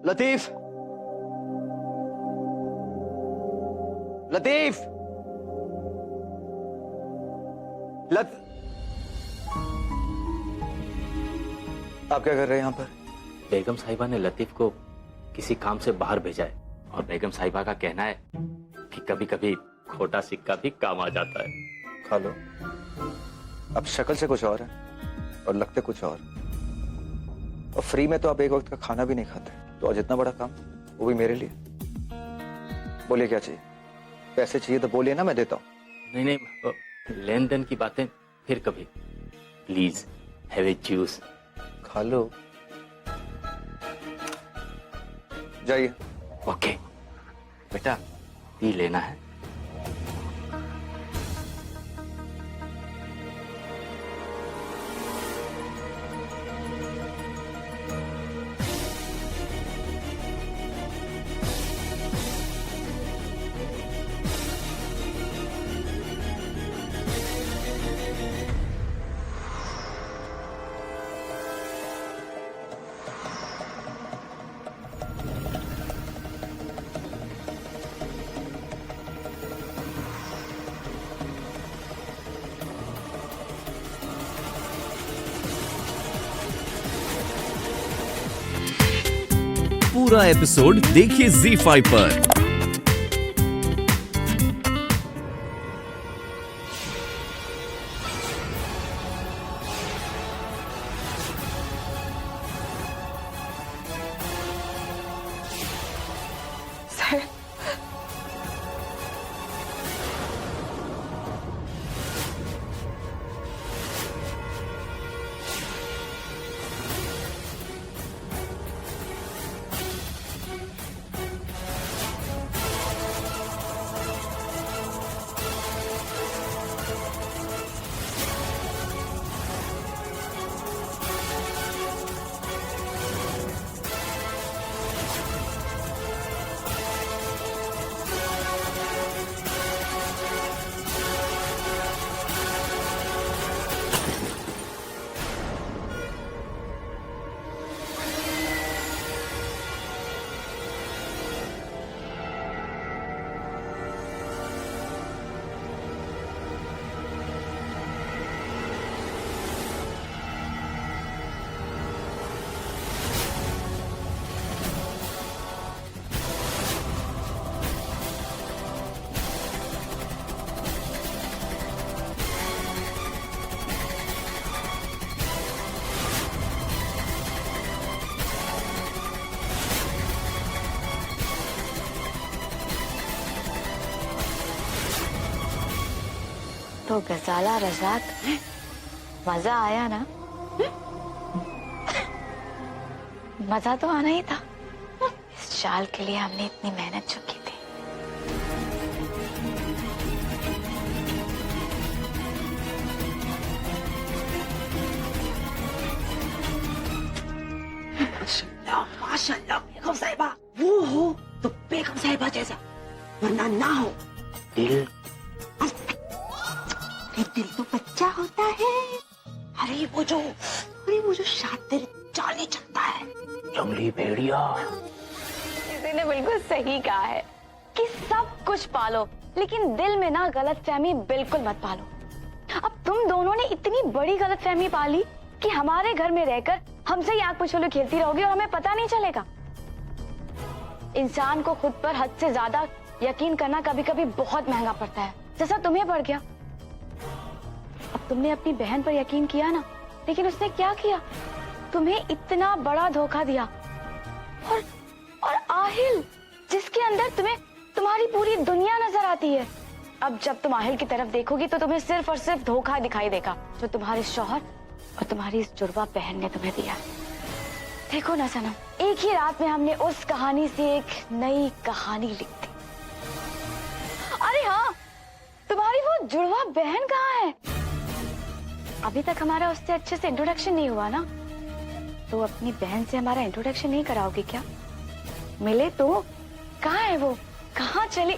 लतीफ, लतीफ, आप क्या कर रहे हैं यहाँ पर? बेगम साहिबा ने लतीफ को किसी काम से बाहर भेजा है और बेगम साहिबा का कहना है कि कभी कभी खोटा सिक्का भी काम आ जाता है। खा लो। अब शक्ल से कुछ और है और लगते कुछ और फ्री में तो आप एक वक्त का खाना भी नहीं खाते, तो आज इतना बड़ा काम, वो भी मेरे लिए। बोलिए क्या चाहिए? पैसे चाहिए तो बोलिए ना, मैं देता हूँ। नहीं नहीं, लेन देन की बातें फिर कभी। Please have a juice. खा लो, जाइए। ओके बेटा, टी लेना है? पूरा एपिसोड देखिए ZEE5 पर। सर, तो गजाला रजाक, मजा आया ना? मजा तो आना ही था। इस शाल के लिए हमने इतनी मेहनत जो की थी। माशाल्लाह बेगम साहिबा, वो हो तो बेगम साहिबा जैसा, वरना ना हो। दिल? दिल तो बच्चा होता है। अरे वो जो शातिर चाली चलता है, जंगली भेड़िया। किसी ने बिल्कुल सही कहा है कि सब कुछ पालो, लेकिन दिल में ना गलतफहमी बिल्कुल मत पालो। अब तुम दोनों ने इतनी बड़ी गलतफहमी पाली कि हमारे घर में रहकर हमसे ही आग पुछोलू खेलती रहोगी और हमें पता नहीं चलेगा। इंसान को खुद पर हद से ज्यादा यकीन करना कभी कभी बहुत महंगा पड़ता है, जैसा तुम्हें पड़ गया। अब तुमने अपनी बहन पर यकीन किया ना, लेकिन उसने क्या किया? तुम्हें इतना बड़ा धोखा दिया। और आहिल, जिसके अंदर तुम्हें तुम्हारी पूरी दुनिया नजर आती है। अब जब तुम आहिल की तरफ देखोगी तो तुम्हें सिर्फ और सिर्फ धोखा दिखाई देगा जो तुम्हारे शौहर और तुम्हारी इस जुड़वा बहन ने तुम्हें दिया। देखो ना सनम, एक ही रात में हमने उस कहानी से एक नई कहानी लिख दी। अरे हाँ, तुम्हारी वो जुड़वा बहन कहाँ है? अभी तक हमारा उससे अच्छे से इंट्रोडक्शन नहीं हुआ ना, तो अपनी बहन से हमारा इंट्रोडक्शन नहीं कराओगे क्या? मिले तो? कहाँ है वो? कहाँ चली?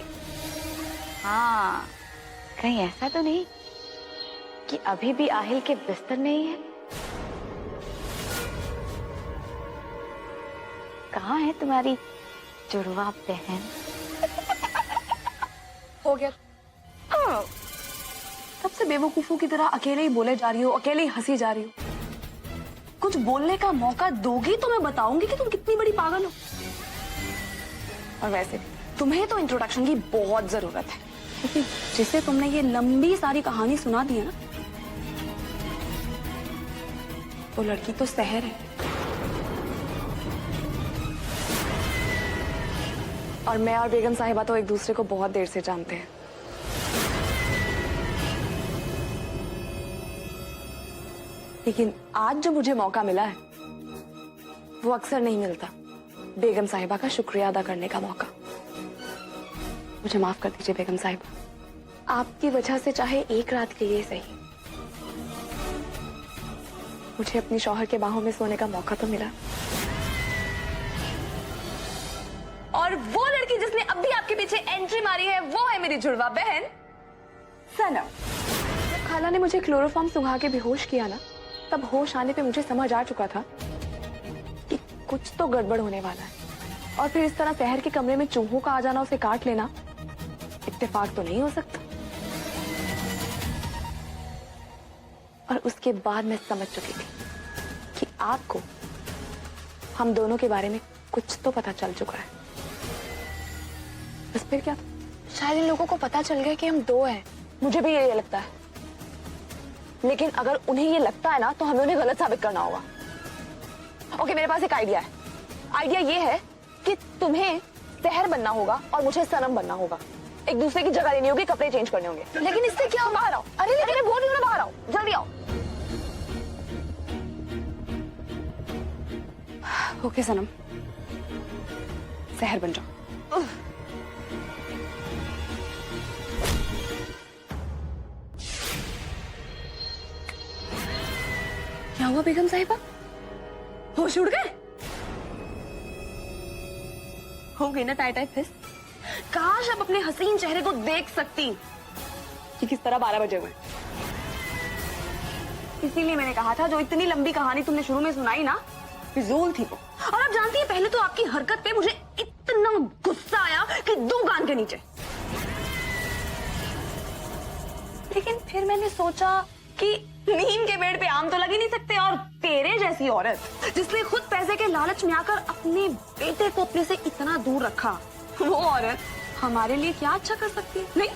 हाँ, कहीं ऐसा तो नहीं कि अभी भी आहिल के बिस्तर में ही है? कहाँ है तुम्हारी जुड़वा बहन? हो गया। हाँ। तब से बेवकूफों की तरह अकेले ही बोले जा रही हो, अकेले ही हंसी जा रही हो। कुछ बोलने का मौका दोगी तो मैं बताऊंगी कि तुम कितनी बड़ी पागल हो। और वैसे तुम्हें तो इंट्रोडक्शन की बहुत जरूरत है, क्योंकि जिसे तुमने ये लंबी सारी कहानी सुना दी है ना, वो लड़की तो सहर है। और मैं और बेगम साहिबा तो एक दूसरे को बहुत देर से जानते हैं। लेकिन आज जो मुझे मौका मिला है वो अक्सर नहीं मिलता। बेगम साहिबा का शुक्रिया अदा करने का मौका। मुझे माफ कर दीजिए बेगम साहिबा, आपकी वजह से चाहे एक रात के लिए सही, मुझे अपनी शौहर के बाहों में सोने का मौका तो मिला। और वो लड़की जिसने अब भी आपके पीछे एंट्री मारी है वो है मेरी जुड़वा बहन सनम। जब खाला ने मुझे क्लोरोफॉर्म सुंघा के बेहोश किया ना, तब होश आने पे मुझे समझ आ चुका था कि कुछ तो गड़बड़ होने वाला है। और फिर इस तरह शहर के कमरे में चूहों का आ जाना, उसे काट लेना इत्तेफाक तो नहीं हो सकता। और उसके बाद मैं समझ चुकी थी कि आपको हम दोनों के बारे में कुछ तो पता चल चुका है। बस फिर क्या था? शायद इन लोगों को पता चल गया कि हम दो हैं। मुझे भी यही लगता है, लेकिन अगर उन्हें ये लगता है ना तो हमें उन्हें गलत साबित करना होगा। ओके, मेरे पास एक आइडिया है। आइडिया ये है कि तुम्हें सहर बनना होगा और मुझे सनम बनना होगा। एक दूसरे की जगह लेनी होगी, कपड़े चेंज करने होंगे। लेकिन इससे क्या? बाहर आओ। अरे लेकिन मैं बोल रही हूँ ना, बाहर आओ, जल्दी आओ। ओके सनम, सहर बन जाओ। क्या हुआ बेगम साहिबा? होश उड़ गए? हो गई ना टाई टाई फिस? काश अब अपने हसीन चेहरे को देख सकती कि किस तरह 12 बजे हुए। इसीलिए मैंने कहा था, जो इतनी लंबी कहानी तुमने शुरू में सुनाई ना, फिजूल थी वो। और आप जानती है, पहले तो आपकी हरकत पे मुझे इतना गुस्सा आया कि 2 कान के नीचे। लेकिन फिर मैंने सोचा कि नीम के पेड़ पे आम तो लग ही नहीं सकते, और तेरे जैसी औरत जिसने खुद पैसे के लालच में आकर अपने बेटे को अपने से इतना दूर रखा, वो औरत हमारे लिए क्या अच्छा कर सकती है? नहीं।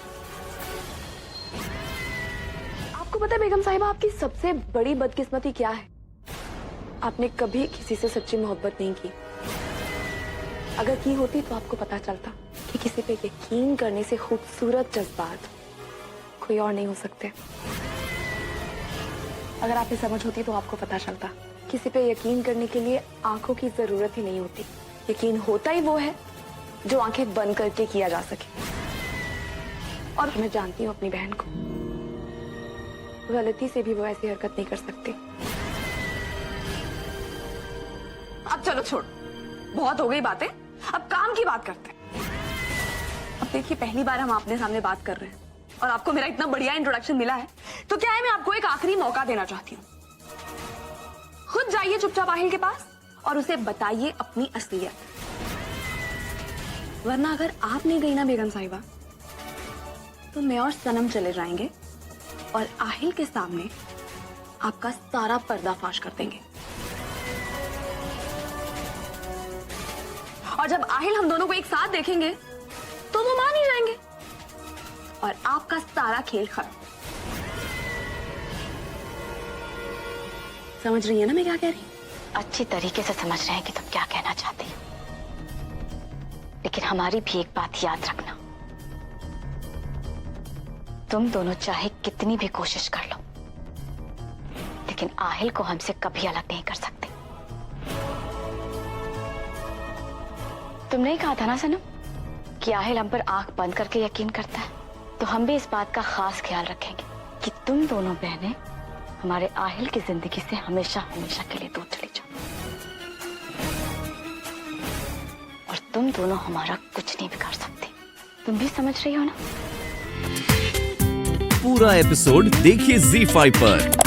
आपको पता है बेगम साहिबा, आपकी सबसे बड़ी बदकिस्मती क्या है? आपने कभी किसी से सच्ची मोहब्बत नहीं की। अगर की होती तो आपको पता चलता कि किसी पे यकीन करने से खूबसूरत जज्बात कोई और नहीं हो सकते। अगर आप ये समझ होती तो आपको पता चलता किसी पे यकीन करने के लिए आंखों की जरूरत ही नहीं होती। यकीन होता ही वो है जो आंखें बंद करके किया जा सके। और मैं जानती हूँ अपनी बहन को, गलती से भी वो ऐसी हरकत नहीं कर सकती। अब चलो छोड़, बहुत हो गई बातें, अब काम की बात करते हैं। अब देखिए, पहली बार हम आपने सामने बात कर रहे हैं और आपको मेरा इतना बढ़िया इंट्रोडक्शन मिला है, तो क्या है, मैं आपको एक आखिरी मौका देना चाहती हूँ। खुद जाइए चुपचाप आहिल के पास और उसे बताइए अपनी असलियत। वरना अगर आप नहीं गई ना बेगम साहिबा, तो मैं और सनम चले जाएंगे और आहिल के सामने आपका सारा पर्दाफाश कर देंगे। और जब आहिल हम दोनों को एक साथ देखेंगे तो वो मान ही जाएंगे और आपका सारा खेल खत्म। समझ रही है ना मैं क्या कह रही हूँ? अच्छी तरीके से समझ रहे हैं कि तुम क्या कहना चाहती हो, लेकिन हमारी भी एक बात याद रखना, तुम दोनों चाहे कितनी भी कोशिश कर लो, लेकिन आहिल को हमसे कभी अलग नहीं कर सकते। तुमने ही कहा था ना सनम कि आहिल हम पर आंख बंद करके यकीन करता है, तो हम भी इस बात का खास ख्याल रखेंगे कि तुम दोनों बहनें हमारे आहिल की जिंदगी से हमेशा हमेशा के लिए दूर चली जाओ, और तुम दोनों हमारा कुछ नहीं बिगाड़ सकती। तुम भी समझ रही हो ना? पूरा एपिसोड देखिए ZEE5 पर।